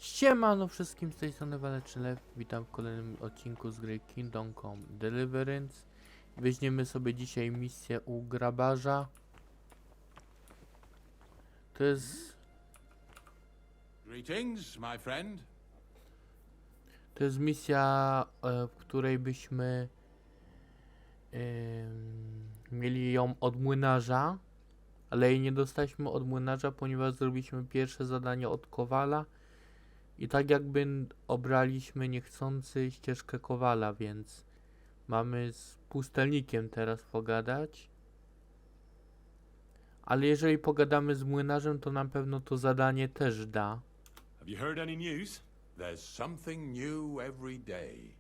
Siemano wszystkim, z tej strony Waleczny Lew. Witam w kolejnym odcinku z gry Kingdom Come Deliverance. Weźmiemy sobie dzisiaj misję u grabarza. To jest... Greetings, my friend. To jest misja, w której byśmy mieli ją od młynarza, ale jej nie dostaliśmy od młynarza, ponieważ zrobiliśmy pierwsze zadanie od Kowala. I tak jakby obraliśmy niechcący ścieżkę Kowala, więc mamy z pustelnikiem teraz pogadać. Ale jeżeli pogadamy z młynarzem, to na pewno to zadanie też da. Have you heard any news? There's something new every day.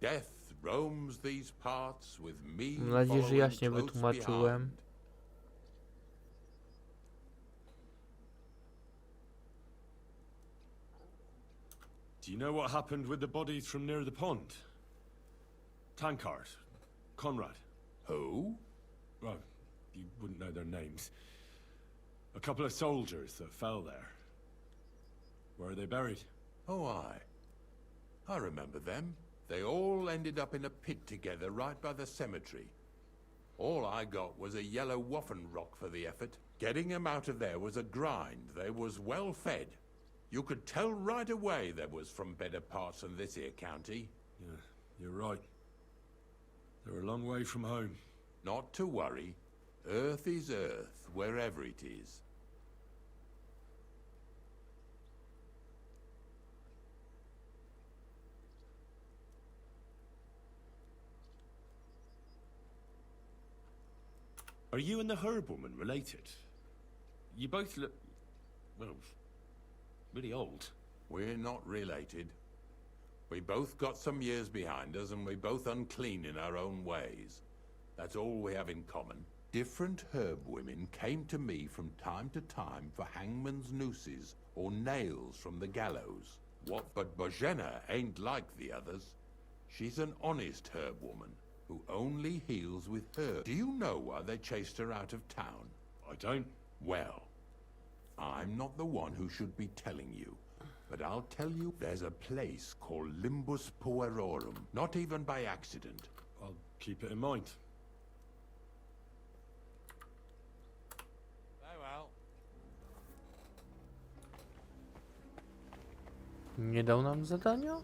Death roams these parts with me. Mam nadzieję, że following jaśnie close wytłumaczyłem. behind. Do you know what happened with the bodies from near the pond? Tankard, Conrad. Who? Well, you wouldn't know their names. A couple of soldiers that fell there. Where are they buried? Oh, I remember them. They all ended up in a pit together right by the cemetery. All I got was a yellow waffen rock for the effort. Getting them out of there was a grind. They was well fed. You could tell right away they was from better parts than this here county. Yeah, you're right. They're a long way from home. Not to worry. Earth is earth, wherever it is. Are you and the herb woman related? You both look, well, really old. We're not related. We both got some years behind us, and we both unclean in our own ways. That's all we have in common. Different herb women came to me from time to time for hangman's nooses or nails from the gallows. But Bozhena ain't like the others. She's an honest herb woman who only heals with herbs. Do you know why they chased her out of town? I don't. Well, I'm not the one who should be telling you. But I'll tell you, there's a place called Limbus Puerorum. Not even by accident. I'll keep it in mind. Very well. Nie dał nam zadania?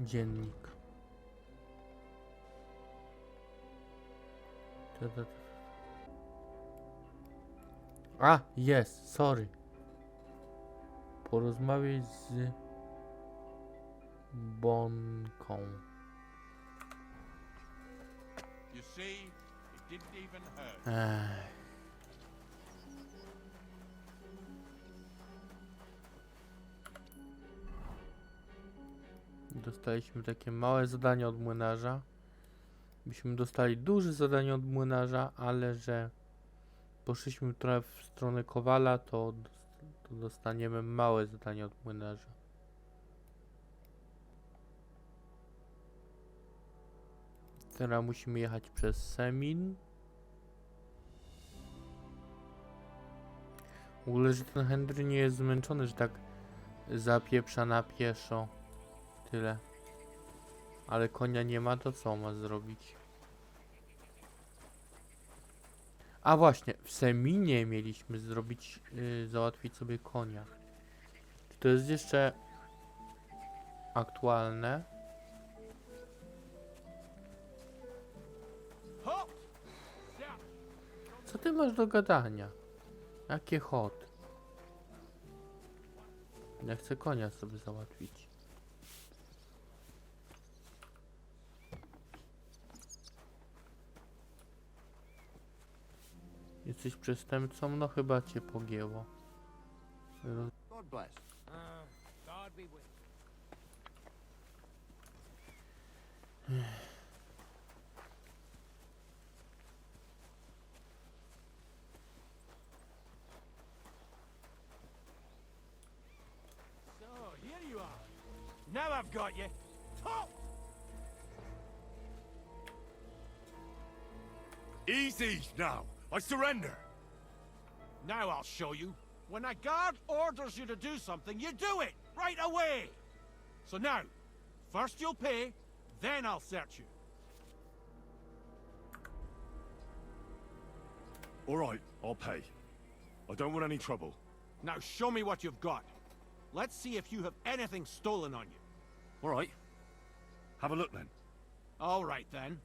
Dziennik. A, jest, sorry. Porozmawiaj z Bonką. You see, it didn't even hurt. Dostaliśmy takie małe zadanie od młynarza. Byśmy dostali duże zadanie od młynarza, ale że poszliśmy trochę w stronę Kowala, to dostaniemy małe zadanie od młynarza. Teraz musimy jechać przez Semin. W ogóle, że ten Henry nie jest zmęczony, że tak zapieprza na pieszo. Tyle. Ale konia nie ma, to co ma zrobić? A właśnie, w Seminie mieliśmy zrobić, załatwić sobie konia. Czy to jest jeszcze aktualne? Co ty masz do gadania? Jakie hot? Ja chcę konia sobie załatwić. Jesteś przestępcą? No chyba cię pogięło. God bless. God be with you. I've got you. Top! Easy now. I surrender. Now I'll show you. When a guard orders you to do something, you do it right away. So now, first you'll pay, then I'll search you. All right, I'll pay. I don't want any trouble. Now show me what you've got. Let's see if you have anything stolen on you. All right. Have a look then. All right then.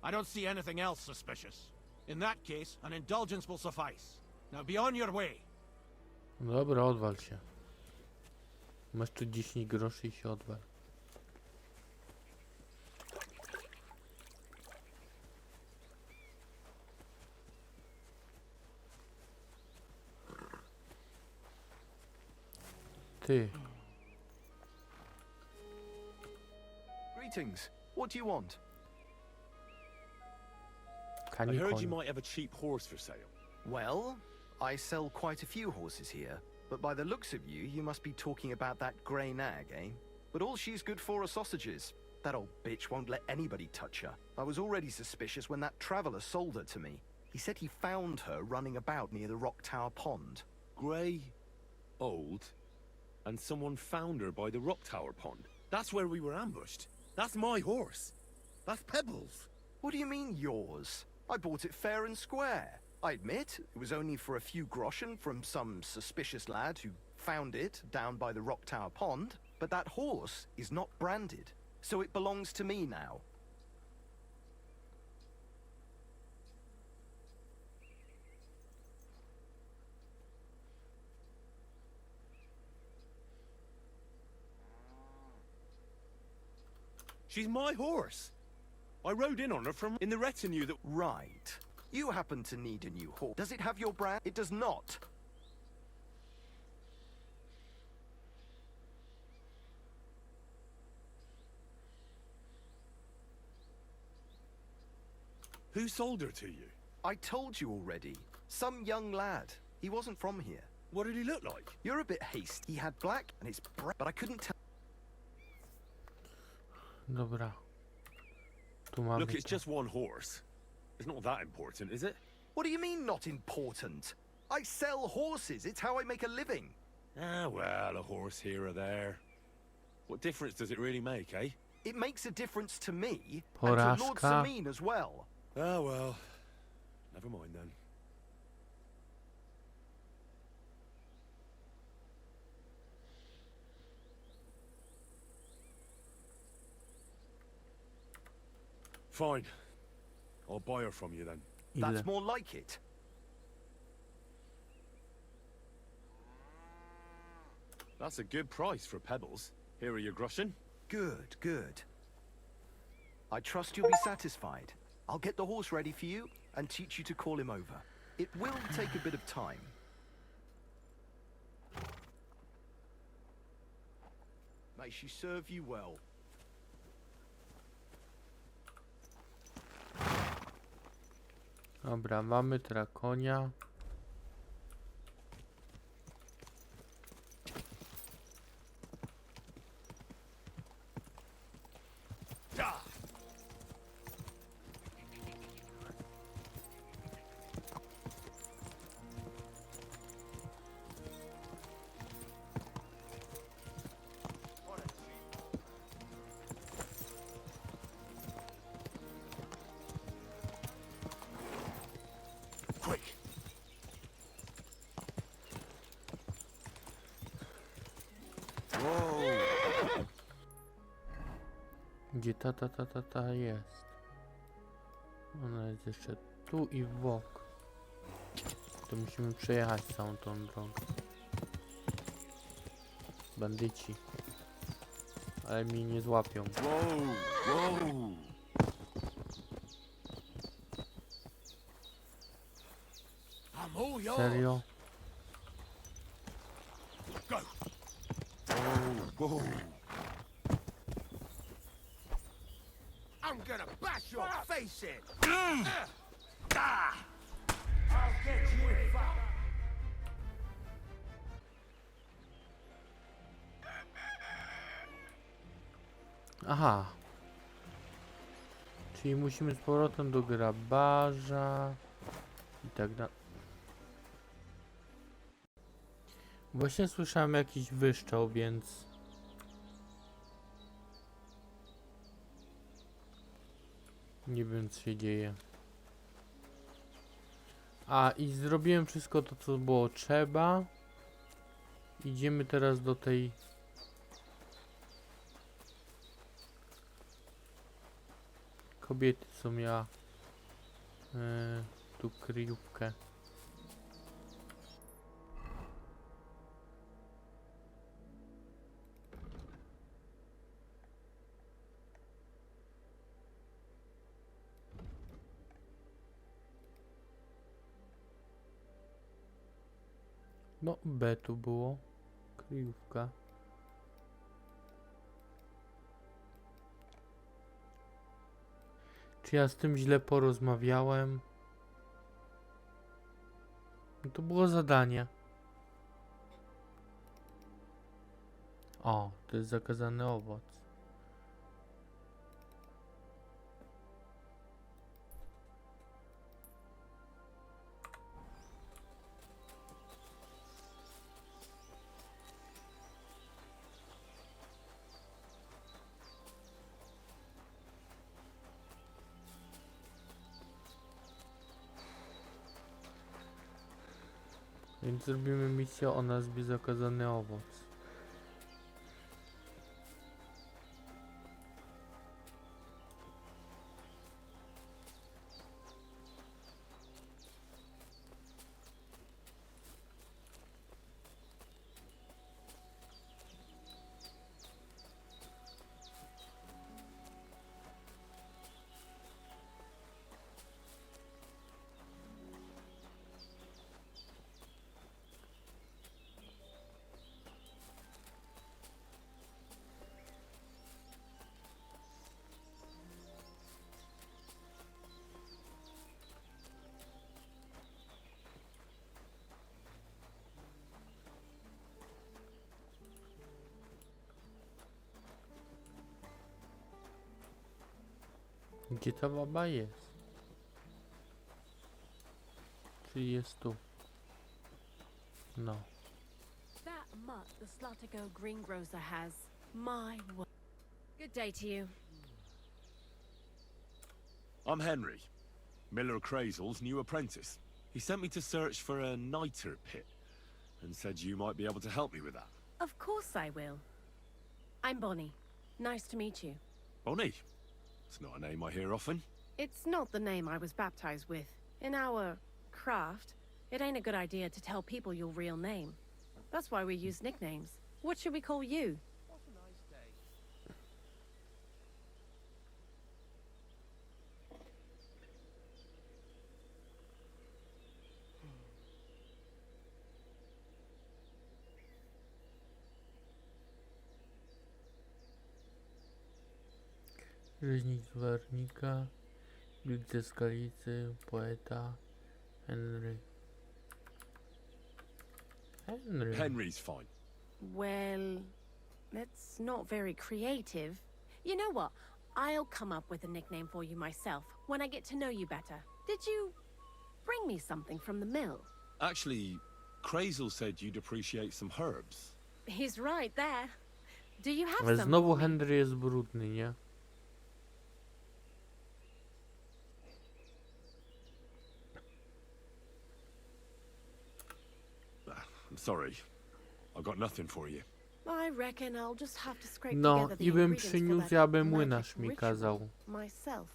I don't see anything else suspicious. In that case, an indulgence will suffice. Now be on your way. Dobra, odwal się. Masz tu 10 groszy i się odwal. Ty. Greetings. What do you want? I heard you Kanikoń. might have a cheap horse for sale. Well, I sell quite a few horses here, but by the looks of you, you must be talking about that grey nag, eh? But all she's good for are sausages. That old bitch won't let anybody touch her. I was already suspicious when that traveller sold her to me. He said he found her running about near the Rock Tower Pond. Grey, old, and someone found her by the Rock Tower Pond. That's where we were ambushed. That's my horse. That's Pebbles. What do you mean, yours? I bought it fair and square. I admit, it was only for a few groschen from some suspicious lad who found it down by the Rock Tower Pond, but that horse is not branded, so it belongs to me now. She's my horse. I rode in on her from in the retinue that... Right. You happen to need a new horse. Does it have your brand? It does not. Who sold her to you? I told you already. Some young lad. He wasn't from here. What did he look like? You're a bit hasty. He had black and it's bright, but I couldn't tell. Dobra. Tu mamy Look, it's to. just one horse. It's not that important, is it? What do you mean not important? I sell horses. It's how I make a living. Ah, well, a horse here or there. What difference does it really make, eh? It makes a difference to me and to Lord Porażka. Samin as well. Ah, well. Never mind then. Fine. I'll buy her from you then. Ile? That's more like it. That's a good price for Pebbles. Here are your groschen. Good, good. I trust you'll be satisfied. I'll get the horse ready for you and teach you to call him over. It will take a bit of time. May she serve you well. Dobra, mamy trakonia. Quick! Whoa! Gdzie ta jest? Ona jest jeszcze tu i w bok. To musimy przejechać całą tą drogę. Bandyci. Ale mnie nie złapią. Whoa! Whoa! I'm all yours. Serio? Go. Whoa! I'm gonna bash your face in. I'll get you in fuck. Aha. Czyli musimy z powrotem do grabarza i tak dalej. Właśnie słyszałem jakiś wyszczał, więc... Nie wiem, co się dzieje. A, i zrobiłem wszystko to, co było trzeba. Idziemy teraz do tej... kobiety, co miała tu kryjówkę. No, B tu było. Kryjówka. Czy ja z tym źle porozmawiałem? No to było zadanie. O, to jest zakazany owoc. Więc zrobimy misję o nazwie zakazany owoc. Gdzie ta baba jest? Czy jest tu? No. That mutt the Slatigo greengrocer has. My word. Good day to you. I'm Henry, Miller Crazel's new apprentice. He sent me to search for a niter pit and said you might be able to help me with that. Of course I will. I'm Bonnie. Nice to meet you. Bonnie? It's not a name I hear often. It's not the name I was baptized with. In our craft, it ain't a good idea to tell people your real name. That's why we use nicknames. What should we call you? Rzeźnik z Warnika, wilk ze Skalicy, poeta, Henry. Henry's fine. Well, that's not very creative. You know what? I'll come up with a nickname for you myself when I get to know you better. Did you bring me something from the mill? Actually, Crazel said you'd appreciate some herbs. He's right there. Do you have Ale some? znowu Henry jest brudny, nie? I'm sorry. I've got nothing for you. I reckon I'll just have to scrape No, together the i bym ingredients for przyniósł, that aby magic młynarz mi ritual kazał. myself.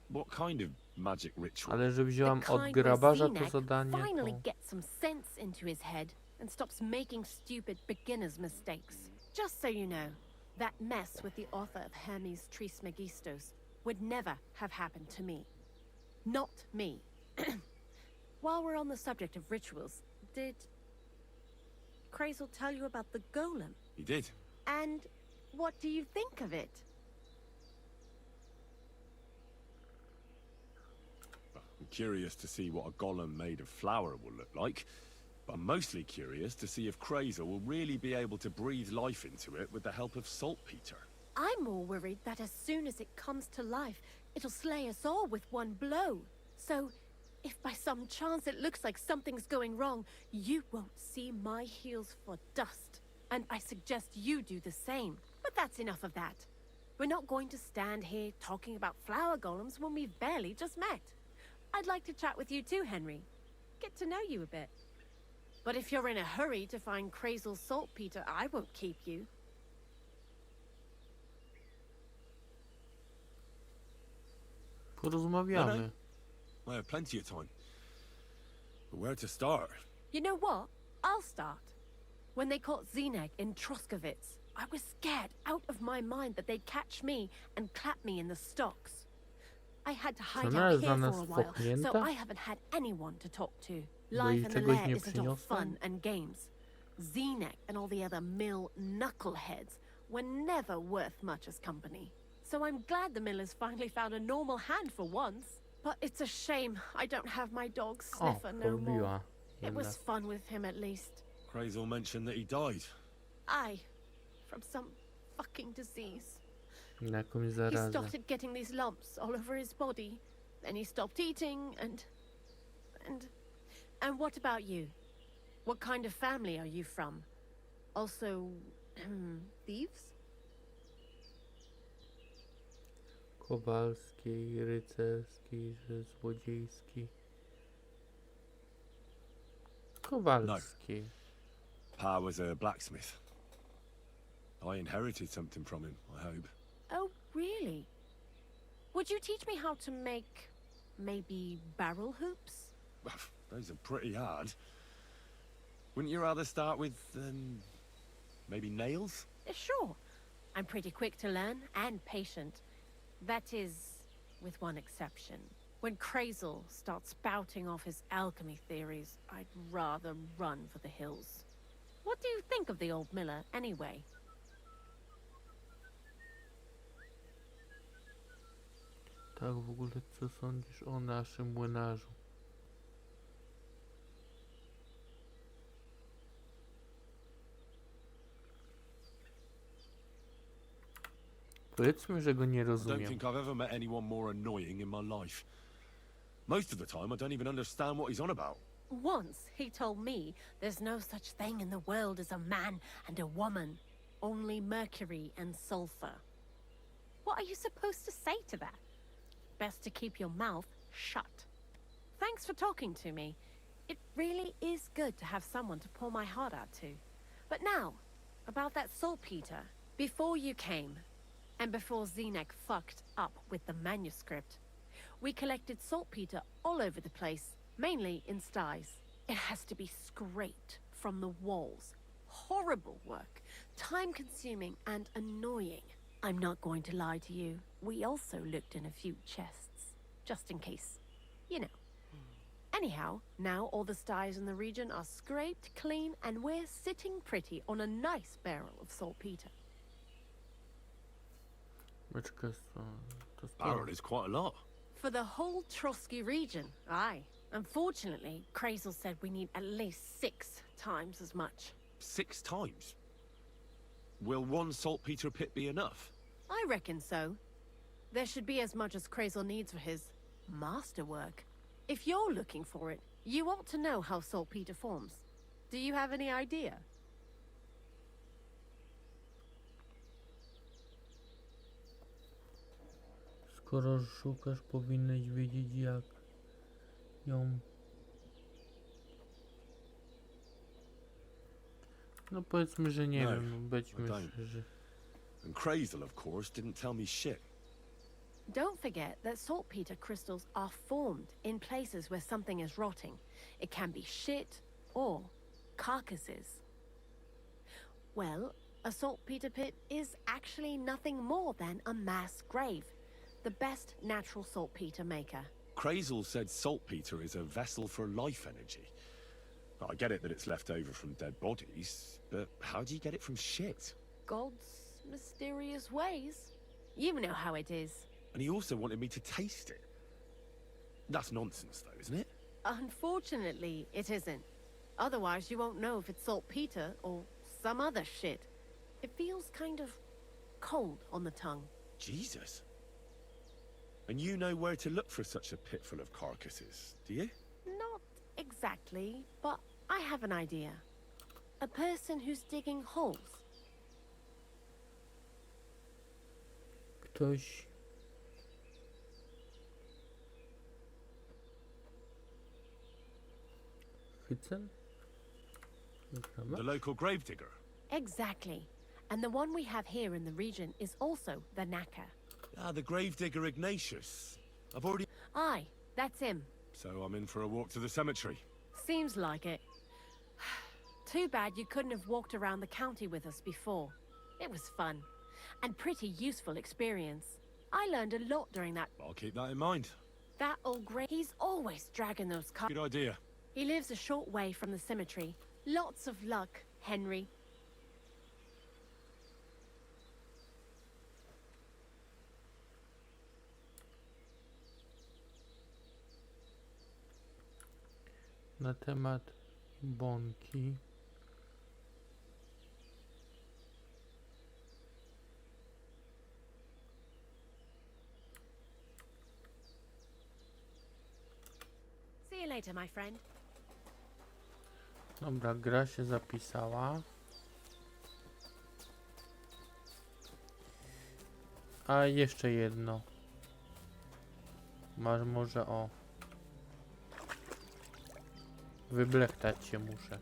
What kind of magic ritual? Ale że wziąłem The od kind where grabarza to Zenek zadanie, finally to... gets some sense into his head and stops making stupid beginner's mistakes. Just so you know, that mess with the author of Hermes Trismegistos would never have happened to me. Not me. While we're on the subject of rituals, did Crazel tell you about the golem? He did. And what do you think of it? I'm curious to see what a golem made of flour will look like, but I'm mostly curious to see if Crazel will really be able to breathe life into it with the help of saltpeter. I'm more worried that as soon as it comes to life, it'll slay us all with one blow. So, if by some chance it looks like something's going wrong, you won't see my heels for dust. And I suggest you do the same. But that's enough of that. We're not going to stand here talking about flower golems when we've barely just met. I'd like to chat with you too, Henry. Get to know you a bit. But if you're in a hurry to find Crazel's saltpeter, I won't keep you. Porozmawiamy. I have plenty of time. But where to start? You know what? I'll start. When they caught Zeneg in Troskovitz, I was scared out of my mind that they'd catch me and clap me in the stocks. I had to hide ona out jest here dla for nas a while, so wchłonięta? I haven't had anyone to talk to. Bo jej Life in the czegoś lair nie isn't all przyniosłem? fun and games. Zeneg and all the other mill knuckleheads were never worth much as company. So I'm glad the miller's finally found a normal hand for once. But it's a shame I don't have my dog O, Sniffer no more. polubiła. It was fun with him at least. Crazel mentioned that he died. Aye, from some fucking disease. Na jakąś He zarazę. started getting these lumps all over his body. Then he stopped eating and what about you? What kind of family are you from? Also, thieves? Kowalskiej, rycerskiej, że złodziejskiej. Kowalskiej. Pa was a blacksmith. I inherited something from him, I hope. Oh, really? Would you teach me how to make, maybe, barrel hoops? Those are pretty hard. Wouldn't you rather start with, maybe nails? Sure. I'm pretty quick to learn and patient. That is, with one exception. When Crazel starts spouting off his alchemy theories, I'd rather run for the hills. What do you think of the old miller, anyway? Tak, w ogóle co sądzisz o naszym młynarzu? Powiedzmy, że go nie I don't rozumiem. think I've ever met anyone more annoying in my life. Most of the time, I don't even understand what he's on about. Once he told me there's no such thing in the world as a man and a woman. Only mercury and sulfur. What are you supposed to say to that? Best to keep your mouth shut. Thanks for talking to me. It really is good to have someone to pour my heart out to. But now, about that saltpeter. Before you came, and before Zeneg fucked up with the manuscript, we collected saltpeter all over the place, mainly in sties. It has to be scraped from the walls. Horrible work, time-consuming and annoying. I'm not going to lie to you. We also looked in a few chests, just in case, you know. Anyhow, now all the sties in the region are scraped clean and we're sitting pretty on a nice barrel of saltpeter. Beczka to Barrel is quite a lot. For the whole Trotsky region, aye. Unfortunately, Crazel said we need at least 6 times as much. 6 times? Will one saltpeter pit be enough? I reckon so. There should be as much as Crazel needs for his masterwork. If you're looking for it, you ought to know how saltpeter forms. Do you have any idea? Skoro szukasz, powinnaś wiedzieć jak ją... No powiedzmy, że nie No, wiem, no, I bądźmy don't. szczerzy. And Crazel, of course, didn't tell me shit. Don't forget that saltpeter crystals are formed in places where something is rotting. It can be shit or carcasses. Well, a saltpeter pit is actually nothing more than a mass grave. The best natural saltpeter maker. Crazel said saltpeter is a vessel for life energy. I get it that it's left over from dead bodies, but how do you get it from shit? God's mysterious ways. You know how it is. And he also wanted me to taste it. That's nonsense, though, isn't it? Unfortunately, it isn't. Otherwise, you won't know if it's saltpeter or some other shit. It feels kind of cold on the tongue. Jesus. And you know where to look for such a pit full of carcasses, do you? Not exactly, but I have an idea. A person who's digging holes. Ktoś... Hycen? The local gravedigger. Exactly. And the one we have here in the region is also the knacker. Ah, the gravedigger Ignatius. I've already... Aye, that's him. So I'm in for a walk to the cemetery. Seems like it. Too bad you couldn't have walked around the county with us before. It was fun. And pretty useful experience. I learned a lot during that. I'll keep that in mind. That old grey... He's always dragging those cars. Good idea. He lives a short way from the cemetery. Lots of luck, Henry. Na temat Bonki. See you later, my friend. Dobra, gra się zapisała. A jeszcze jedno. Masz może o. Wyblechtać się muszę.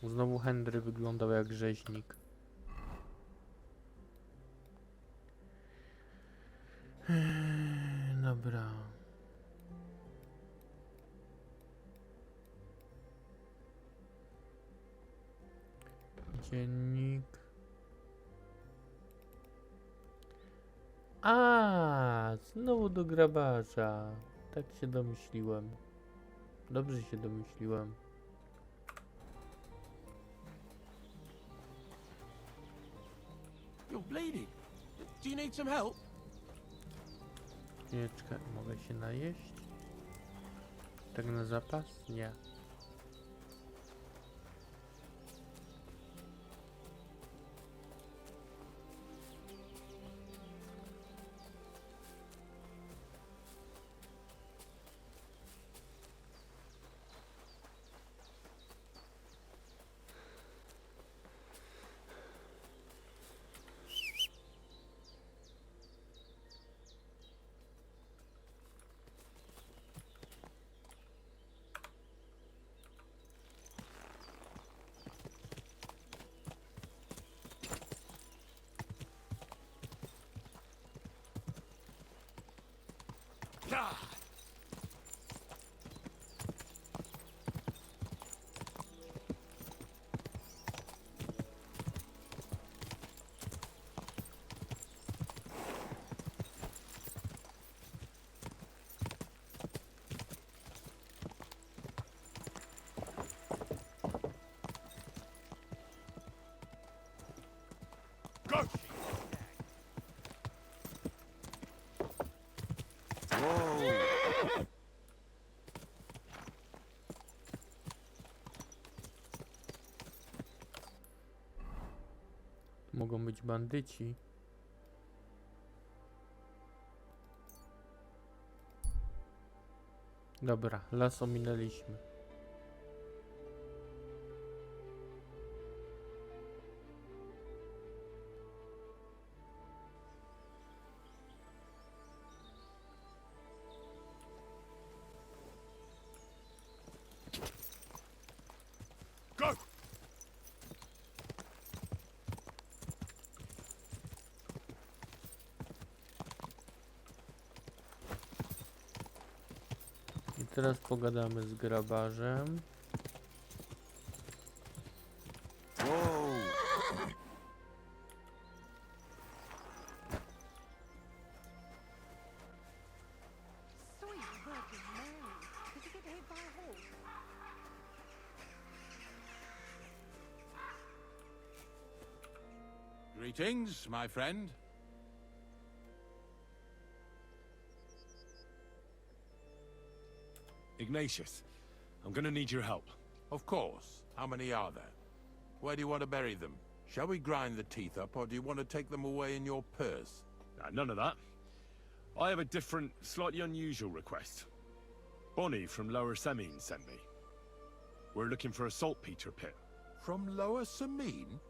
Znowu Henry wyglądał jak rzeźnik. Dobra. Dziennik. A, znowu do grabarza. Tak się domyśliłem. Dobrze się domyśliłem. You're bleeding. Do you need some help? Chwileczkę, mogę się najeść? Tak na zapas? Nie. Mogą być bandyci. Dobra, las ominęliśmy. Go! I teraz pogadamy z grabarzem. Greetings, my friend. Ignatius, I'm gonna need your help. Of course. How many are there? Where do you want to bury them? Shall we grind the teeth up, or do you want to take them away in your purse? None of that. I have a different, slightly unusual request. Bonnie from Lower Semine sent me. We're looking for a saltpeter pit. From Lower Semine?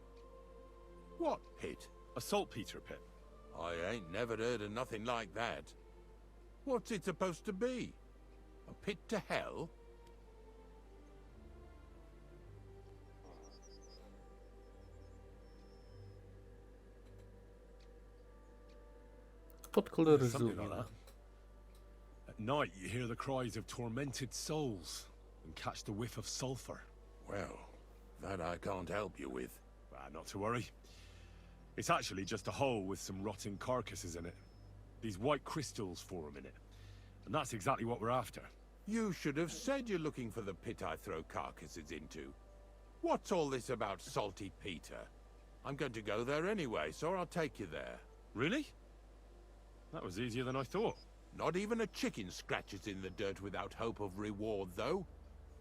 What pit? A saltpeter pit. I ain't never heard of nothing like that. What's it supposed to be? A pit to hell? Something like Podkoloryzujmy. that. At night, you hear the cries of tormented souls and catch the whiff of sulfur. Well, that I can't help you with. Not to worry. It's actually just a hole with some rotting carcasses in it. These white crystals form in it. And that's exactly what we're after. You should have said you're looking for the pit I throw carcasses into. What's all this about Salty Peter? I'm going to go there anyway, so I'll take you there. Really? That was easier than I thought. Not even a chicken scratches in the dirt without hope of reward, though.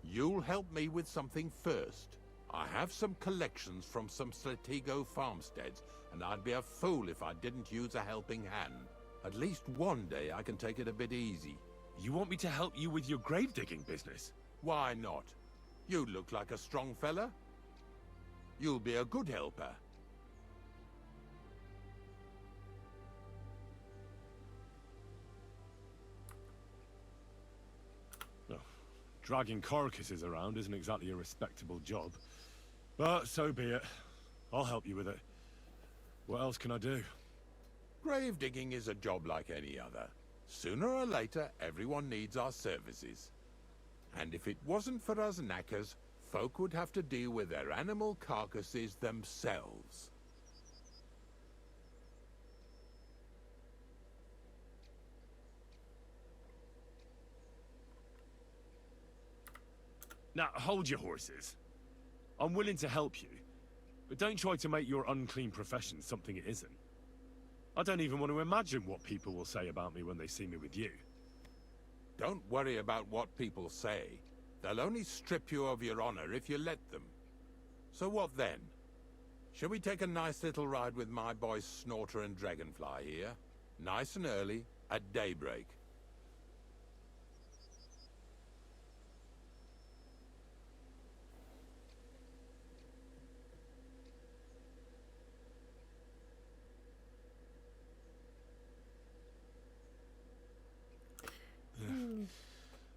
You'll help me with something first. I have some collections from some Slatigo farmsteads, and I'd be a fool if I didn't use a helping hand. At least one day I can take it a bit easy. You want me to help you with your grave digging business? Why not? You look like a strong fella. You'll be a good helper. Dragging carcasses around isn't exactly a respectable job. But so be it. I'll help you with it. What else can I do? Grave digging is a job like any other. Sooner or later, everyone needs our services. And if it wasn't for us knackers, folk would have to deal with their animal carcasses themselves. Now, hold your horses. I'm willing to help you, but don't try to make your unclean profession something it isn't. I don't even want to imagine what people will say about me when they see me with you. Don't worry about what people say. They'll only strip you of your honor if you let them. So what then? Shall we take a nice little ride with my boys Snorter and Dragonfly here? Nice and early, at daybreak.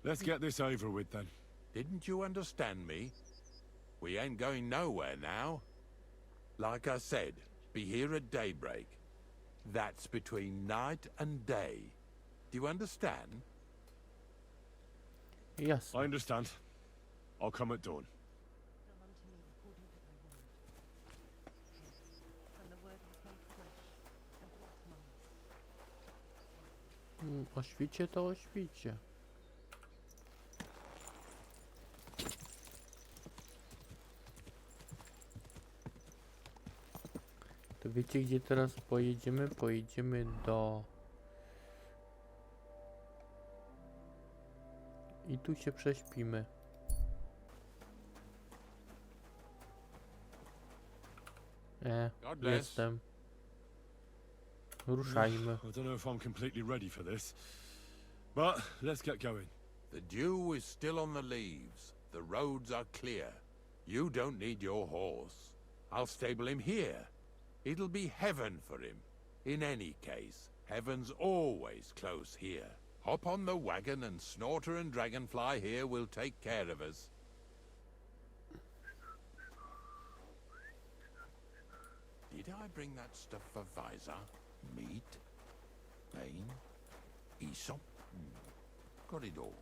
Let's get this over with then. Didn't you understand me? We ain't going nowhere now. Like I said, be here at daybreak. That's between night and day. Do you understand? Jasne. I understand. I'll come at dawn. O świcie to o świcie. To wiecie, gdzie teraz pojedziemy? Pojedziemy do... I tu się prześpimy. God bless. Jestem. Ruszajmy. I don't know if I'm completely ready for this, but let's get going. The dew is still on the leaves. The roads are clear. You don't need your horse. I'll stable him here. It'll be heaven for him. In any case, heaven's always close here. Hop on the wagon and Snorter and Dragonfly here will take care of us. Did I bring that stuff for Visor? Meat? Bane? Aesop? Got it all.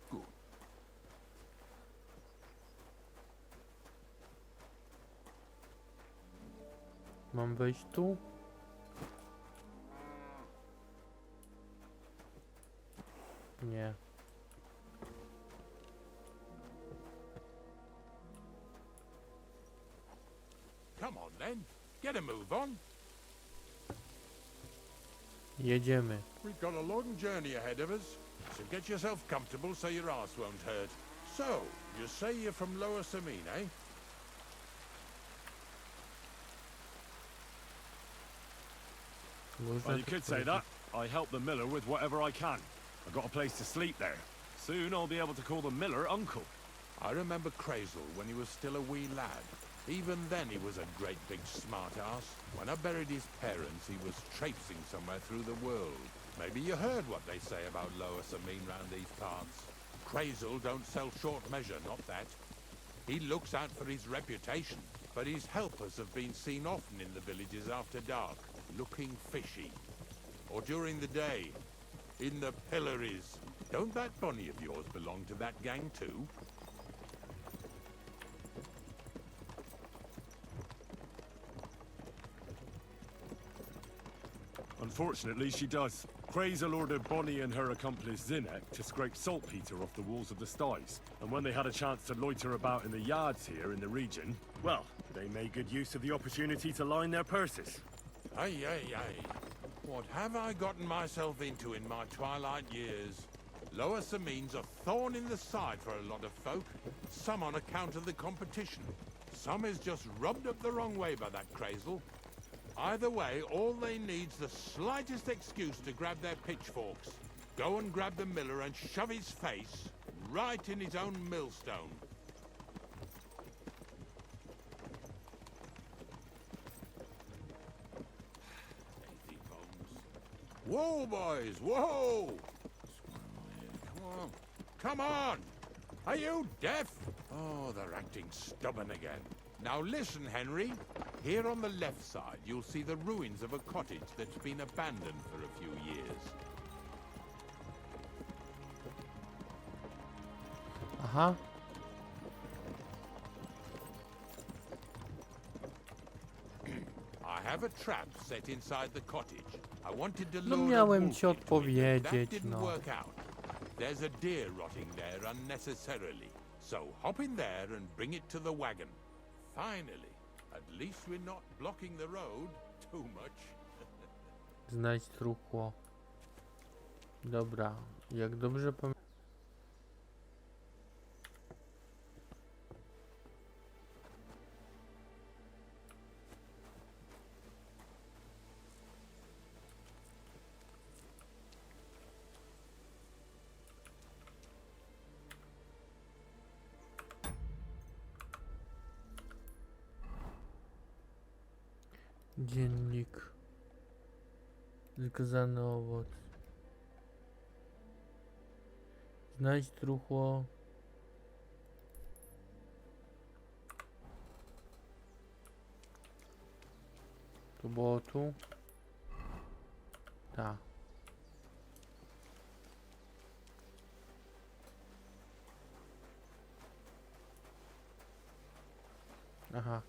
Good. Mam wejść tu? Nie. Come on then. Get a move on. Jedziemy. We've got a long journey ahead of us, so get yourself comfortable so your arse won't hurt. So, you say you're from Lower Samine, eh? Well, Można you to could say powiedzieć. that. I help the miller with whatever I can. I got a place to sleep there. Soon I'll be able to call the miller uncle. I remember Crazel when he was still a wee lad. Even then he was a great big smart-ass. When I buried his parents, he was traipsing somewhere through the world. Maybe you heard what they say about Lower Samine round these parts. Crazel don't sell short measure, not that. He looks out for his reputation, but his helpers have been seen often in the villages after dark, looking fishy. Or during the day, in the pillories. Don't that bunny of yours belong to that gang too? Unfortunately, she does. Crazel ordered Bonnie and her accomplice Zinek to scrape saltpeter off the walls of the sties. And when they had a chance to loiter about in the yards here in the region, well, they made good use of the opportunity to line their purses. Ay, ay, ay. What have I gotten myself into in my twilight years? Lower Samine's a thorn in the side for a lot of folk. Some on account of the competition. Some is just rubbed up the wrong way by that Crazel. Either way, all they need's the slightest excuse to grab their pitchforks. Go and grab the miller and shove his face right in his own millstone. Whoa, boys, whoa! Come on, come on! Are you deaf? Oh, they're acting stubborn again. Now listen, Henry. Here on the left side, you'll see the ruins of a cottage that's been abandoned for a few years. Aha. I have a trap set inside the cottage. I wanted to No lure a miałem wolf ci into it, but odpowiedzieć, that didn't no. work out. There's a deer rotting there unnecessarily. So hop in there and bring it to the wagon. Finally, at least we're not blocking the road too much. Znajdź truchło. Dobra, jak dobrze pamiętam. Dziennik. Zakazany owoc. Znajdź truchło. To było tu? Tak. Aha.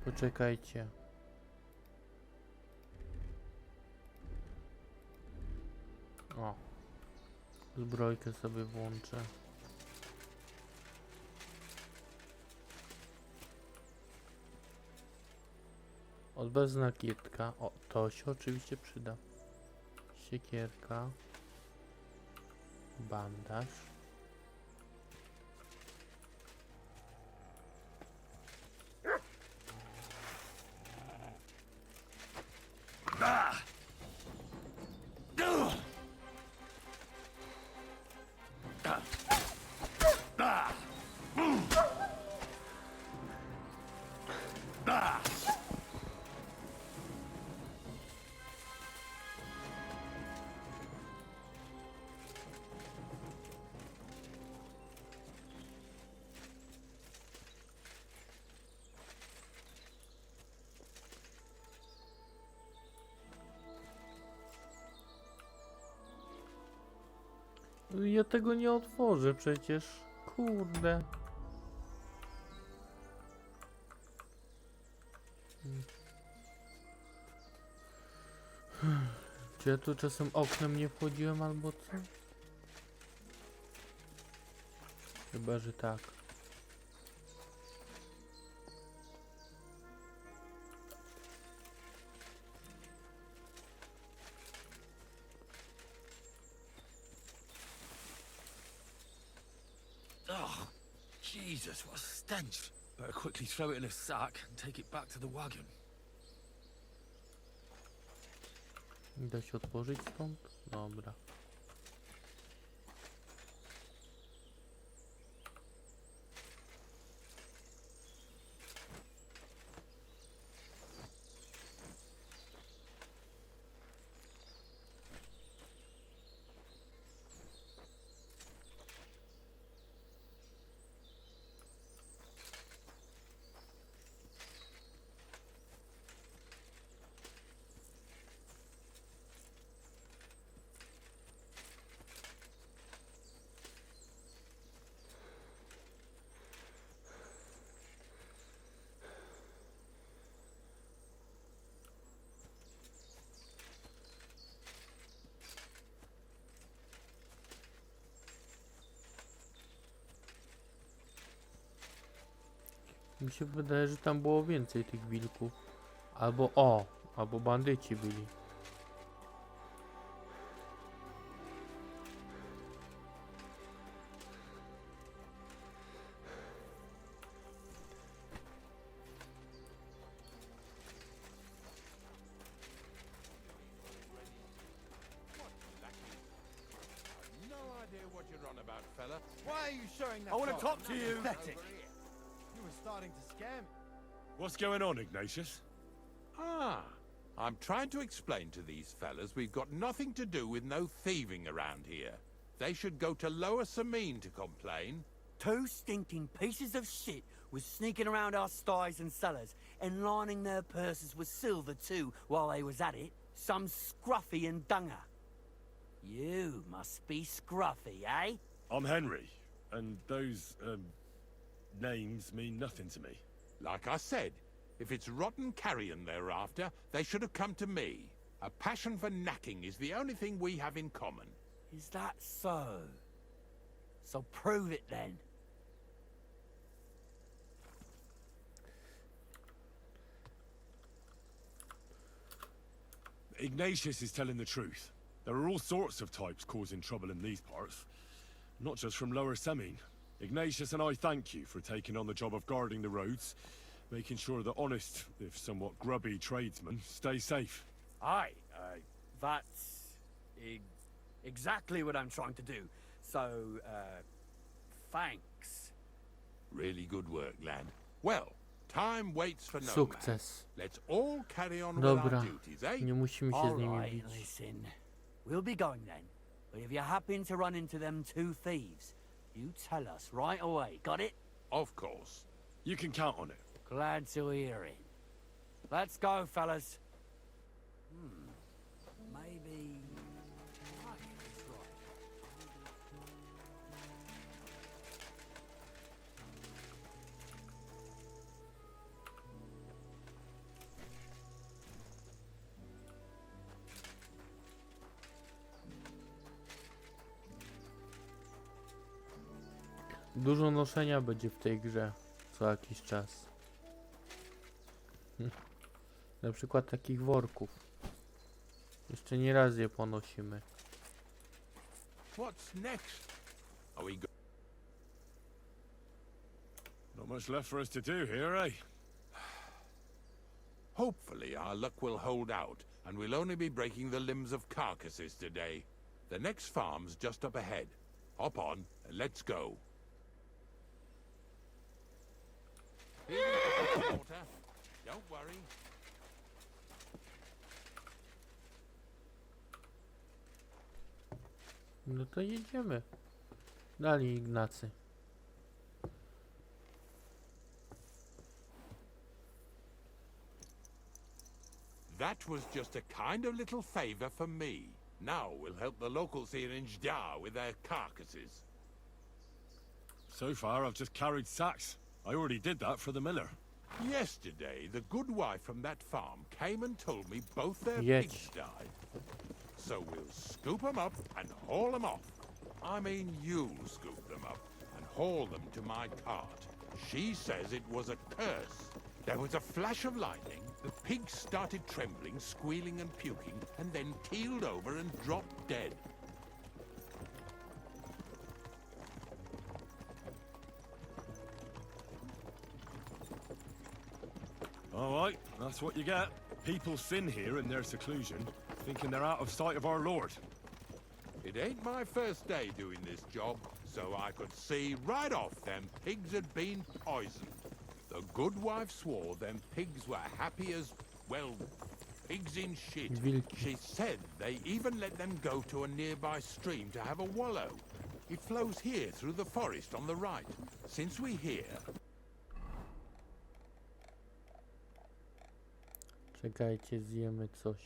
Poczekajcie. O. Zbrojkę sobie włączę. Odwezna kietka. O, to się oczywiście przyda. Siekierka. Bandaż. Ja tego nie otworzę przecież. Kurde. Czy ja tu czasem oknem nie wchodziłem albo co? Chyba, że tak. Oh, Jesus, what a stench. Better quickly throw it in a sack and take it back to the wagon. Da się otworzyć stąd? Dobra. Mi się wydaje, że tam było więcej tych wilków. Albo bandyci byli. No idea what you're on about, fella. Why are you showing that? I want to top? talk to you. Pathetic. You were starting to scare me. What's going on, Ignatius? Ah, I'm trying to explain to these fellas we've got nothing to do with no thieving around here. They should go to Lower Samine to complain. Two stinking pieces of shit was sneaking around our sties and cellars and lining their purses with silver too while they was at it. Some scruffy and dunger. You must be scruffy, eh? I'm Henry, and those, names mean nothing to me. Like I said, if it's rotten carrion they're after, they should have come to me. A passion for knacking is the only thing we have in common. Is that so? So prove it then. Ignatius is telling the truth. There are all sorts of types causing trouble in these parts. Not just from Lower Samine. Ignatius and I thank you for taking on the job of guarding the roads, making sure that honest, if somewhat grubby tradesmen stay safe. Aye, that's exactly what I'm trying to do. So, thanks. Really good work, lad. Well, time waits for no man. Sukces. Let's all carry on with our Dobra. duties, eh? Nie musimy się All z nimi right, bić. listen. We'll be going then. But if you happen to run into them two thieves, you tell us right away, got it? Of course. You can count on it. Glad to hear it. Let's go, fellas. Maybe... I get this right. Dużo noszenia będzie w tej grze co jakiś czas. Na przykład takich worków. Jeszcze nie raz je ponosimy. What's next? Are we go Not much left for us to do here, eh? Hopefully our luck will hold out, and we'll only be breaking the limbs of carcasses today. The next farm's just up ahead. Hop on, and let's go. Here's a bit of water. Don't worry. No to jedziemy. Dalej, Ignacy. That was just a kind of little favor for me. Now we'll help the locals here in Jdar with their carcasses. So far, I've just carried sacks. I already did that for the miller. Yesterday, the good wife from that farm came and told me both their Yes. pigs died. So we'll scoop them up and haul them off. I mean, you'll scoop them up and haul them to my cart. She says it was a curse. There was a flash of lightning, the pigs started trembling, squealing and puking, and then keeled over and dropped dead. right, that's what you get. People sin here in their seclusion, thinking they're out of sight of our Lord. It ain't my first day doing this job, so I could see right off them pigs had been poisoned. The good wife swore them pigs were happy as, well, pigs in shit. Wilki. She said they even let them go to a nearby stream to have a wallow. It flows here through the forest on the right. Since we're here, Czekajcie, zjemy coś.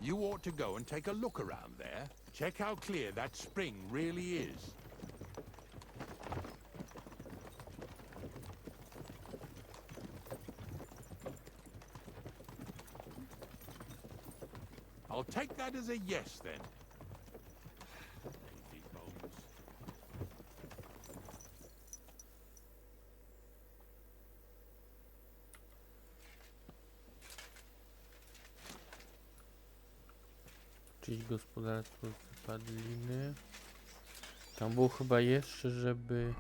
you ought to go and take a look around there. Check how clear that spring really is. I'll take that as a yes, then. Lazy bones. Czyś gospodarstwo zapadliny. Tam było chyba jeszcze, żeby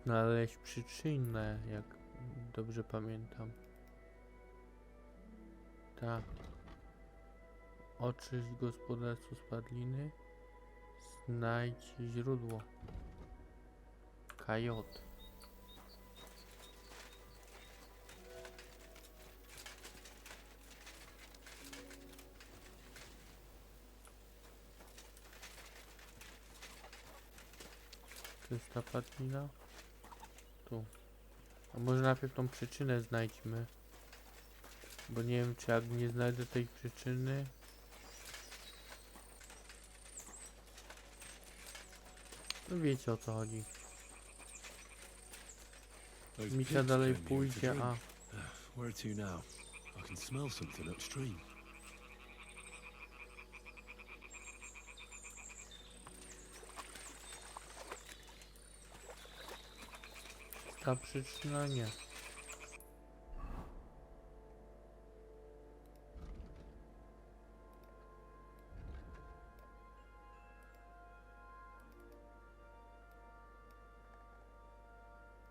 znaleźć przyczynę, jak dobrze pamiętam. Tak. Oczyść gospodarstwo spadliny. Znajdź źródło. KJ. To jest ta padlina? Tu. A może najpierw tą przyczynę znajdźmy. Bo nie wiem, czy jak nie znajdę tej przyczyny. No wiecie, o co chodzi. Those Misia pigs dalej came here to pójdzie, drink. a Where to now? I can smell something upstream. ta przyczyna nie.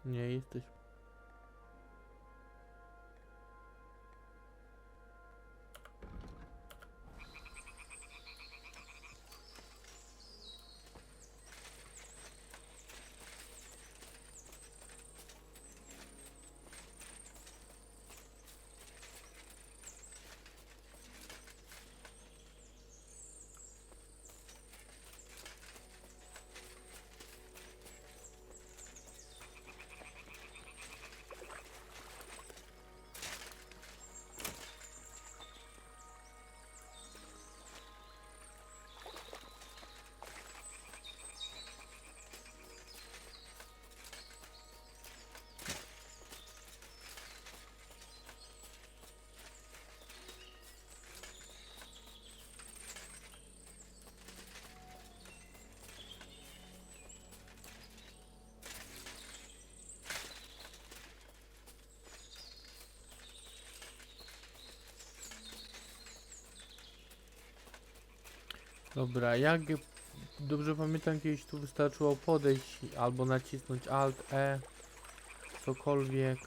Nie jesteś. Dobra, jak dobrze pamiętam, kiedyś tu wystarczyło podejść albo nacisnąć Alt E, cokolwiek.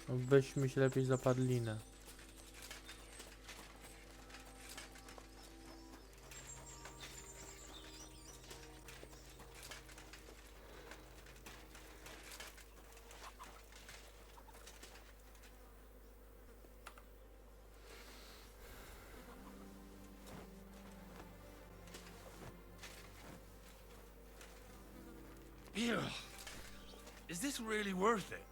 No, weźmy się lepiej za padlinę. Ew. Is this really worth it?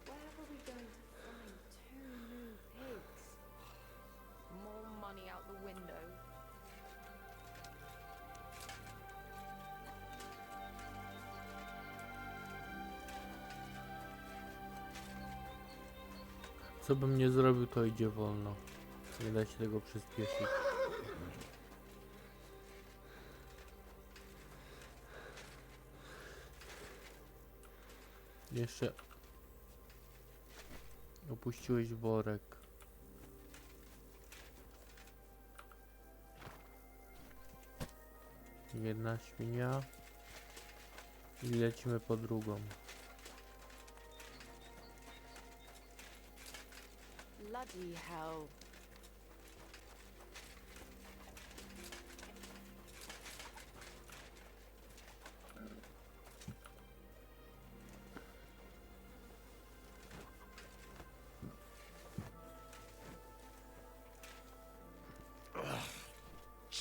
Where are we going to find 2 new pigs? More money out the window. Co bym nie zrobił, to idzie wolno. Nie da się tego przyspieszyć. Jeszcze opuściłeś worek. Jedna świnia i lecimy po drugą. Bloody hell.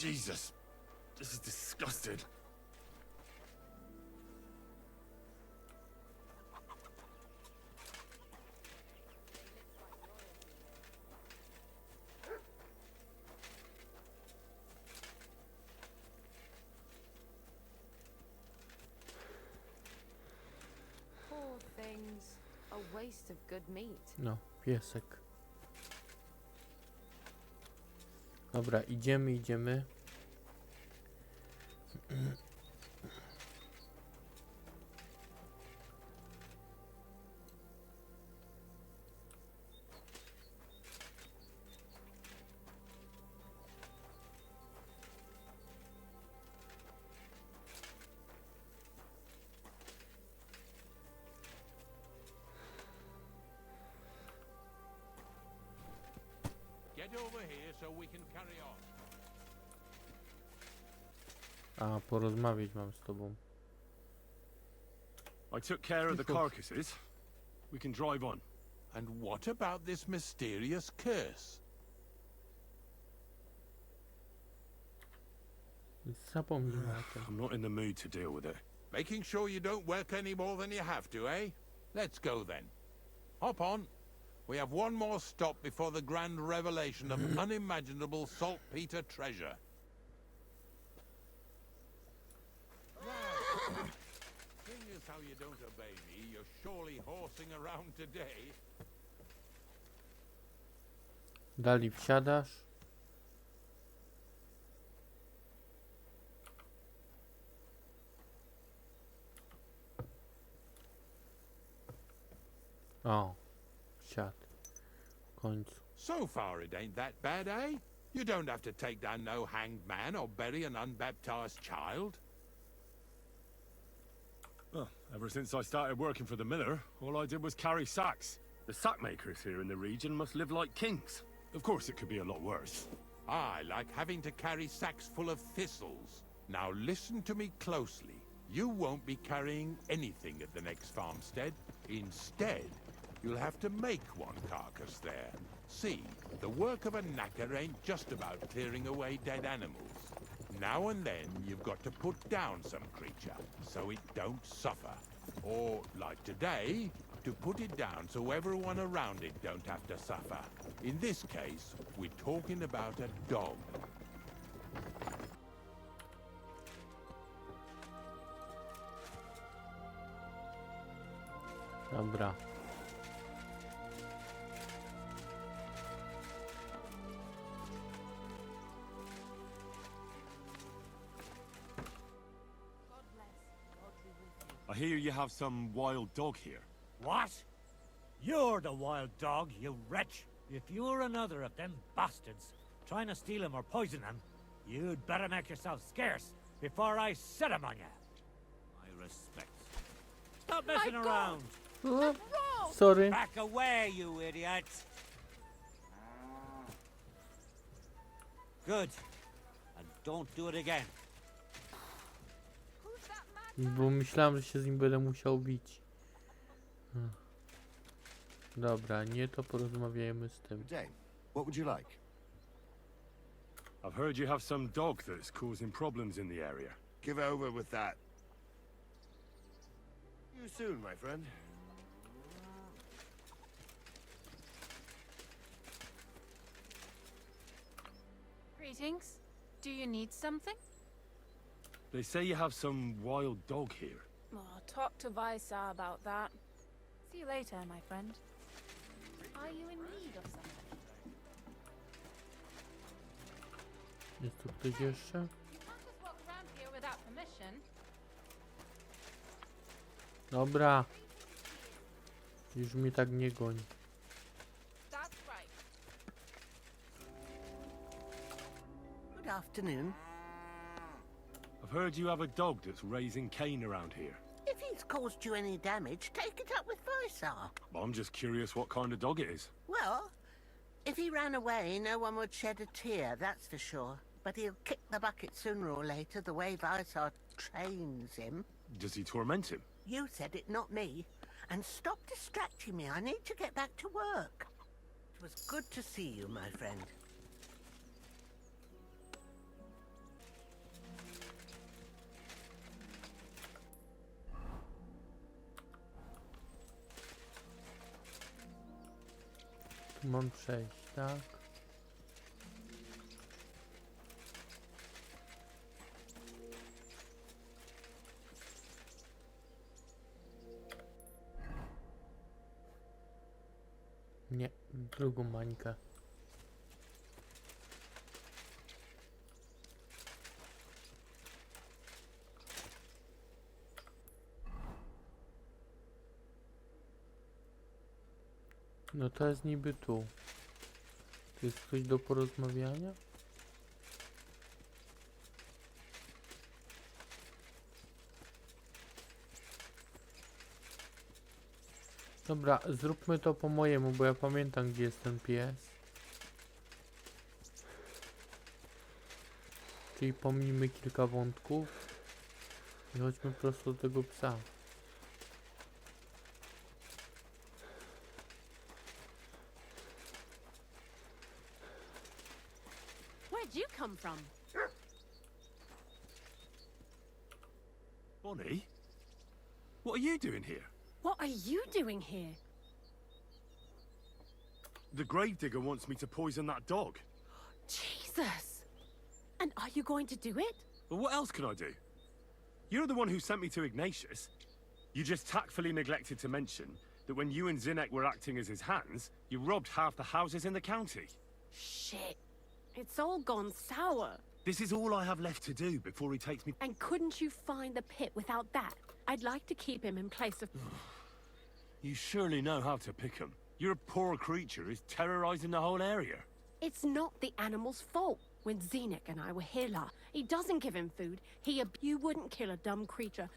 Jesus, this is disgusting. Poor things. A waste of good meat. No, piesek. Dobra, idziemy. Get over here so we can carry on. A, porozmawiać mam z tobą. I took care of the carcasses. We can drive on. And what about this mysterious curse? Zapomnij o tym. I'm not in the mood to deal with it. Making sure you don't work any more than you have to, eh? Let's go then. Hop on. We have one more stop before the grand revelation of unimaginable saltpeter treasure. Now, seeing as how you don't obey me, you're surely horsing around today. Dali wsiadasz. O, wsiadł. W końcu. So far it ain't that bad, eh? You don't have to take down no hanged man or bury an unbaptized child. Well, ever since I started working for the miller, all I did was carry sacks. The sack makers here in the region must live like kings. Of course, it could be a lot worse. I like having to carry sacks full of thistles. Now listen to me closely. You won't be carrying anything at the next farmstead. Instead, you'll have to make one carcass there. See, the work of a knacker ain't just about clearing away dead animals. Now and then, you've got to put down some creature, so it don't suffer. Or, like today, to put it down so everyone around it don't have to suffer. In this case, we're talking about a dog. Dobra. I hear you have some wild dog here. What? You're the wild dog, you wretch. If you're another of them bastards trying to steal him or poison him, you'd better make yourself scarce before I set him on you. My respects. Stop messing around. Sorry. Back away, you idiot. Good. And don't do it again. Bo myślałem, że się z nim będę musiał bić. Dobra, nie to porozmawiajmy z tym. Dame, what would you like? I've heard you have some dog that's causing problems in the area. Give over with that. See you soon, my friend. Greetings. Do you need something? They say you have some wild dog here. Oh, talk to Vaisa about that. See you later, my friend. Are you in need of something? Jest tu ktoś jeszcze? You can't just walk around here without permission. Dobra. Już mi tak nie goń. That's right. Good afternoon. I've heard you have a dog that's raising Cain around here. If he's caused you any damage, take it up with Visar. I'm just curious what kind of dog it is. Well, if he ran away, no one would shed a tear, that's for sure. But he'll kick the bucket sooner or later, the way Visar trains him. Does he torment him? You said it, not me. And stop distracting me. I need to get back to work. It was good to see you, my friend. Tu mam przejść, tak? Nie, drugą mańkę. No to jest niby tu. Tu jest ktoś do porozmawiania? Dobra, zróbmy to po mojemu, bo ja pamiętam, gdzie jest ten pies. Czyli pomnijmy kilka wątków i chodźmy prosto do tego psa. Where'd you come from? Bonnie? What are you doing here? What are you doing here? The gravedigger wants me to poison that dog. Jesus! And are you going to do it? Well, what else can I do? You're the one who sent me to Ignatius. You just tactfully neglected to mention that when you and Zinek were acting as his hands, you robbed half the houses in the county. Shit. It's all gone sour. This is all I have left to do before he takes me... And couldn't you find the pit without that? I'd like to keep him in place of... You surely know how to pick 'em. Your poor creature is terrorizing the whole area. It's not the animal's fault. When Zinek and I were here, he doesn't give him food. You wouldn't kill a dumb creature.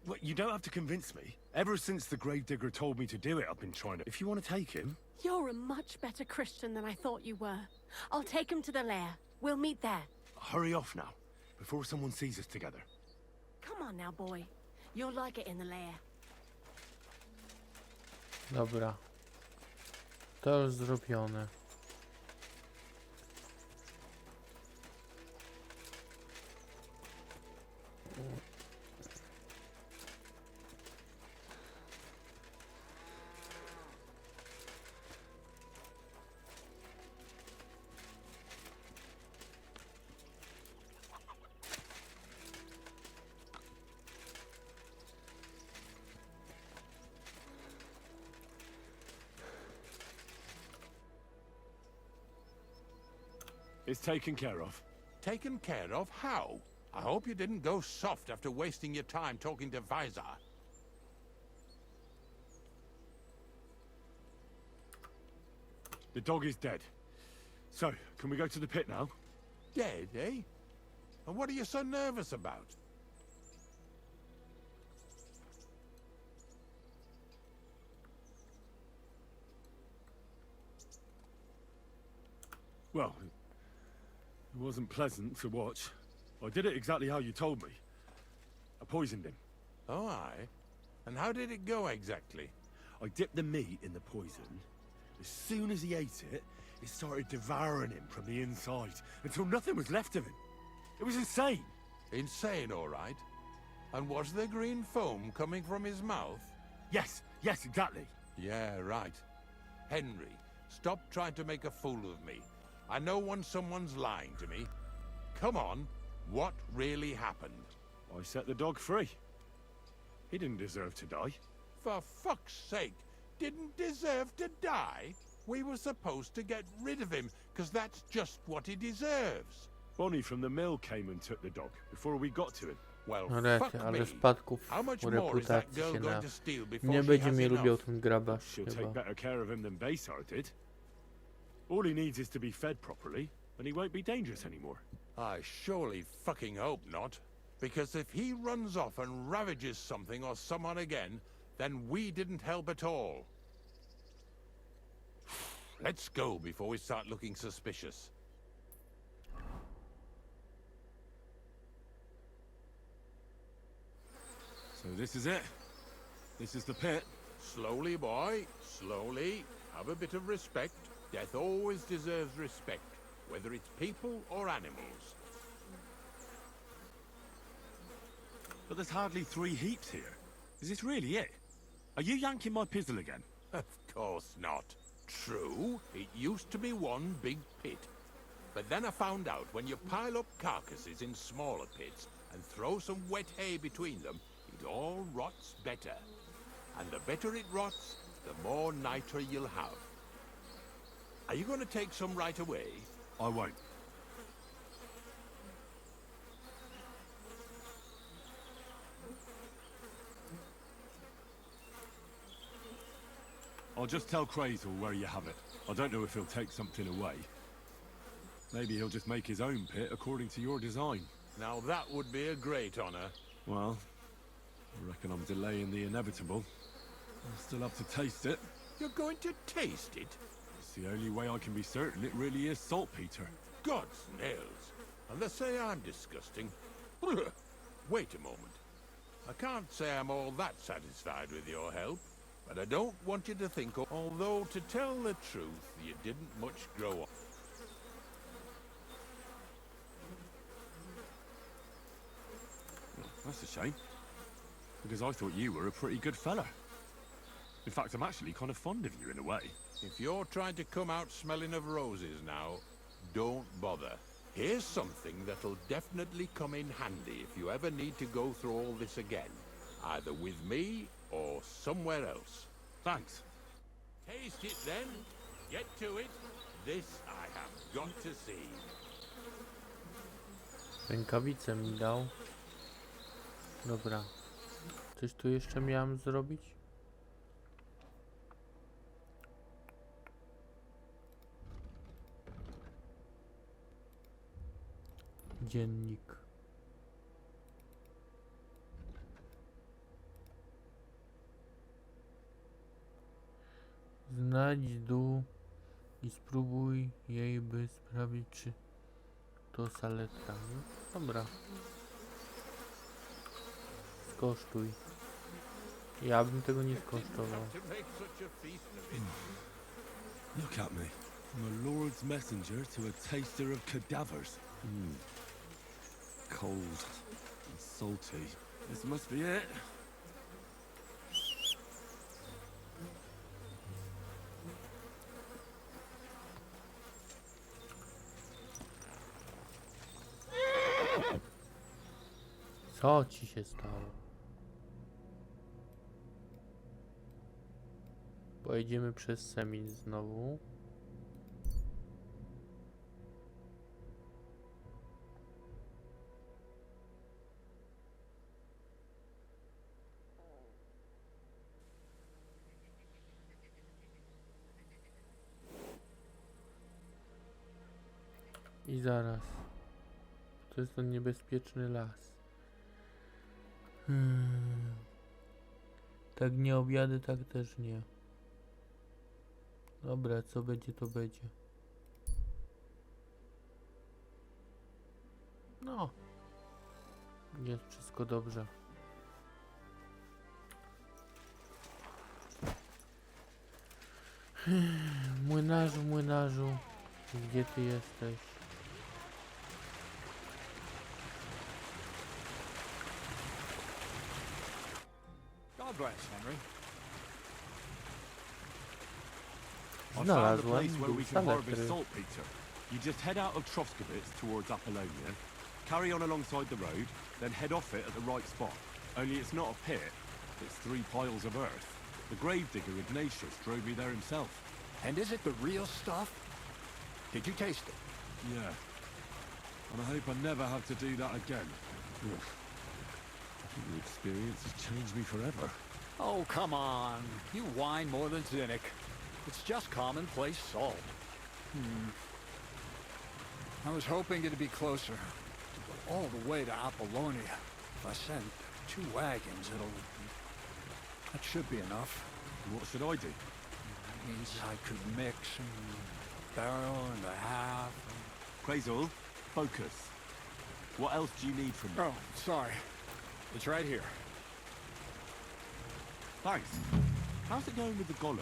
Well, you don't have to convince me. Ever since the gravedigger told me to do it, I've been trying to... If you want to take him... You're a much better Christian than I thought you were. I'll take him to the lair. We'll meet there. Hurry off now, before someone sees us together. Come on now, boy. You'll like it in the lair. Dobra. To już zrobione. It's taken care of. Taken care of? How? I hope you didn't go soft after wasting your time talking to Visar. The dog is dead. So, can we go to the pit now? Dead, eh? And what are you so nervous about? Well, it wasn't pleasant to watch. I did it exactly how you told me. I poisoned him. Oh, aye? And how did it go exactly? I dipped the meat in the poison. As soon as he ate it, it started devouring him from the inside, until nothing was left of him. It was insane. Insane, all right. And was there green foam coming from his mouth? Yes, exactly. Yeah, right. Henry, stop trying to make a fool of me. I know when someone's lying to me. Come on, What really happened? I set the dog free. He didn't deserve to die. For fuck's sake, didn't deserve to die? We were supposed to get rid of him, because that's just what he deserves. Bonnie from the mill came and took the dog before we got to him. Well, No fuck racja, ale me. spadków How much more is that reputacji girl się going na... to steal before Nie she będzie has mnie lubiał enough? ten grabarz She'll take chyba. better care of him than Bayside did. All he needs is to be fed properly, and he won't be dangerous anymore. I surely fucking hope not. Because if he runs off and ravages something or someone again, then we didn't help at all. Let's go before we start looking suspicious. So this is it. This is the pit. Slowly, boy, slowly. Have a bit of respect. Death always deserves respect, whether it's people or animals. But there's hardly 3 heaps here. Is this really it? Are you yanking my pizzle again? Of course not. True, it used to be one big pit. But then I found out when you pile up carcasses in smaller pits and throw some wet hay between them, it all rots better. And the better it rots, the more nitra you'll have. Are you going to take some right away? I won't. I'll just tell Crazel where you have it. I don't know if he'll take something away. Maybe he'll just make his own pit according to your design. Now that would be a great honor. Well, I reckon I'm delaying the inevitable. I'll still have to taste it. You're going to taste it? It's the only way I can be certain it really is saltpeter. God's nails. And they say I'm disgusting. Wait a moment. I can't say I'm all that satisfied with your help, but I don't want you to think, although to tell the truth, you didn't much grow up. That's a shame. Because I thought you were a pretty good fella. In fact, I'm actually kind of fond of you in a way. If you're trying to come out smelling of roses now, don't bother. Here's something that'll definitely come in handy if you ever need to go through all this again. Either with me or somewhere else. Thanks. Taste it then. Get to it. This I have got to see. Rękawice mi dał. Dobra. Coś tu jeszcze miałem zrobić? Dziennik. Znajdź dół i spróbuj jej, by sprawdzić, czy to saletra. Dobra. Skosztuj. Ja bym tego nie skosztował. Look at me. I'm a Lord's messenger to a taster of cadavers. Cold and salty. This must be it. Co ci się stało? Pojedziemy przez Semin znowu. I zaraz. To jest ten niebezpieczny las. Tak nie objadę, tak też nie. Dobra, co będzie, to będzie. No. Jest wszystko dobrze. Młynarzu, młynarzu. Gdzie ty jesteś? God bless, Henry. I found a Znalazłem place where we dół can harvest saletry. saltpeter. You just head out of Troskowitz towards Apollonia, Carry on alongside the road, then head off it at the right spot. Only it's not a pit, it's 3 piles of earth. The gravedigger Ignatius drove me there himself. And is it the real stuff? Did you taste it? Yeah. And I hope I never have to do that again. Ugh. I think the experience has changed me forever. Oh, come on. You whine more than Zinnik. It's just commonplace salt. I was hoping it'd be closer. But all the way to Apollonia. If I send 2 wagons, that should be enough. What should I do? That means I could mix and barrel and a half. Quasal, focus. What else do you need from me? Oh, sorry. It's right here. Thanks. How's it going with the golem?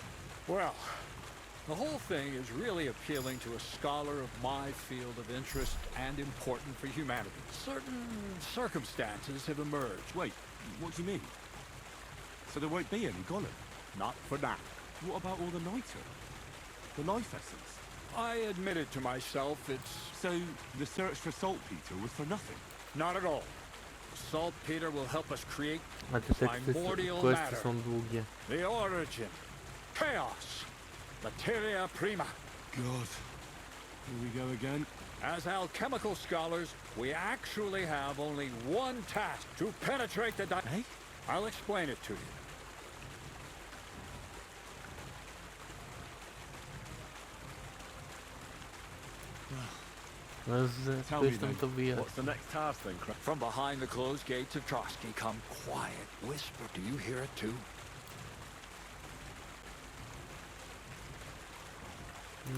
Well, the whole thing is really appealing to a scholar of my field of interest and important for humanity. Certain circumstances have emerged. Wait, what do you mean? So there won't be any golem? Not for now. What about all the niter? The life essence? I admitted to myself it's... So the search for saltpeter was for nothing? Not at all. Saltpeter will help us create A te primordial questy matter. są długie. The origin. Chaos. Materia prima. God. Here we go again. As alchemical scholars, we actually have only one task: to penetrate the Eh? I'll explain it to you. No, Tell me ktoś tam then, to wyjaśni. what's the next task then, From behind the closed gates of Trotsky come quiet whisper. Do you hear it too?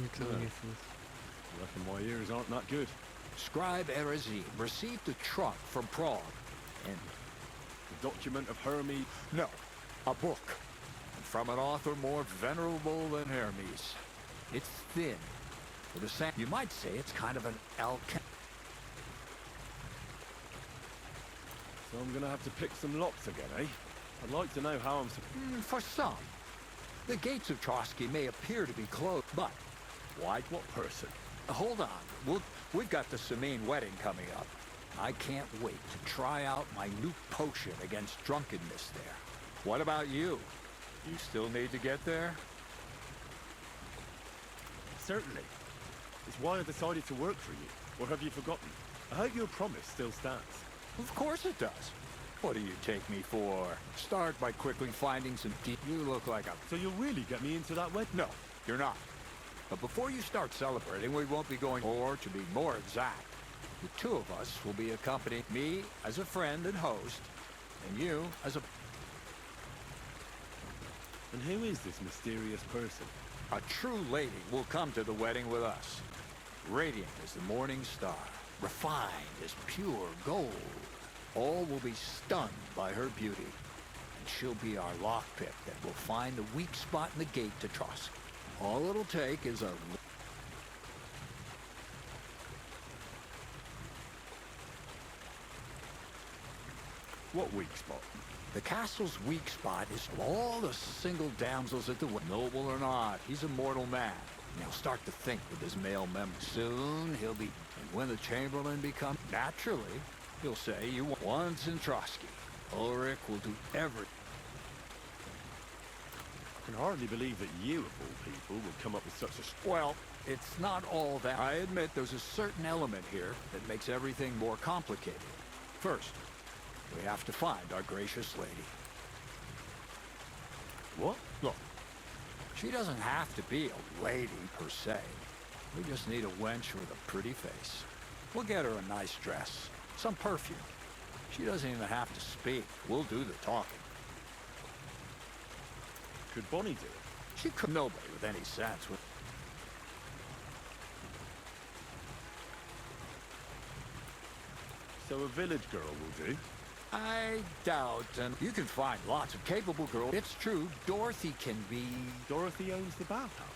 Niczego nie słyszę. I reckon my ears aren't that good. Scribe Erezim received a trunk from Prague. And The document of Hermes. no, a book. From an author more venerable than Hermes. It's thin. With a you might say it's kind of an So I'm gonna have to pick some locks again, eh? I'd like to know how I'm For some. The gates of Trotsky may appear to be closed, but What person? hold on. We've got the Samine wedding coming up. I can't wait to try out my new potion against drunkenness there. What about you? You still need to get there? Certainly. It's why I decided to work for you. Or have you forgotten? I hope your promise still stands. Of course it does. What do you take me for? Start by quickly finding some deep... You look like a... So you'll really get me into that wedding? No, you're not. But before you start celebrating, we won't be going... Or, to be more exact, the 2 of us will be accompanying me as a friend and host, and you as a... And who is this mysterious person? A true lady will come to the wedding with us. Radiant as the morning star, refined as pure gold. All will be stunned by her beauty. And she'll be our lockpick that will find the weak spot in the gate to Trosk. All it'll take is a... What weak spot? The castle's weak spot is all the single damsels at the wedding. Noble or not, he's a mortal man. And he'll start to think with his male members. Soon he'll be... And when the Chamberlain becomes... Naturally, he'll say, you want once in Trotsky. Ulrich will do everything. I can hardly believe that you, of all people, would come up with such a... Well, it's not all that. I admit there's a certain element here that makes everything more complicated. First, we have to find our gracious lady. What? Look, she doesn't have to be a lady per se. We just need a wench with a pretty face. We'll get her a nice dress, some perfume. She doesn't even have to speak. We'll do the talking. Could Bonnie do it? She could. Nobody with any sense would. So a village girl will do? I doubt, and you can find lots of capable girls. It's true, Dorothy can be... Dorothy owns the bathhouse.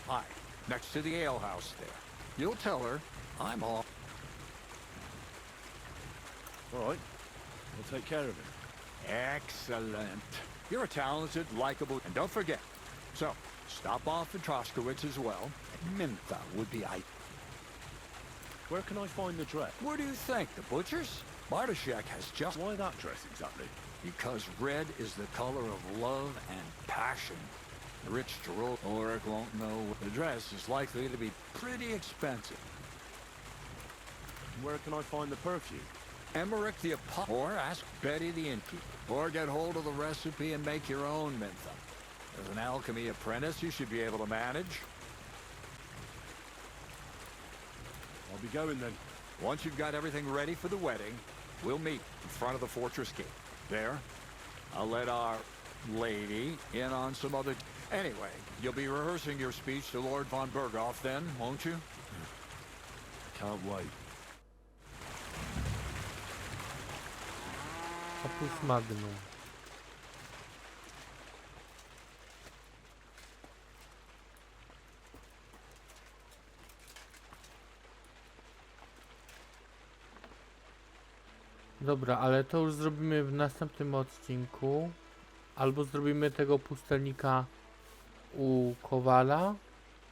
Aye, next to the alehouse there. You'll tell her I'm off. All right. I'll take care of it. Excellent. You're a talented, likable, and don't forget. So, stop off at Troskowitz as well. And Mintha would be Where can I find the dress? Where do you think? The butcher's? Bartoszek has just... Why that dress exactly? Because red is the color of love and passion. The rich Owoc won't know. The dress is likely to be pretty expensive. Where can I find the perfume? Emmerich the Apostle, or ask Betty the innkeeper, or get hold of the recipe and make your own mentha. As an alchemy apprentice, you should be able to manage. I'll be going then. Once you've got everything ready for the wedding, we'll meet in front of the fortress gate. There, I'll let our lady in on some other... Anyway, you'll be rehearsing your speech to Lord von Berghoff then, won't you? Can't wait. Opus Magnum. Dobra, ale to już zrobimy w następnym odcinku. Albo zrobimy tego pustelnika u Kowala,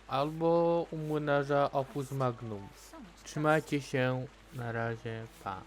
albo u młynarza Opus Magnum. Trzymajcie się, na razie, pa.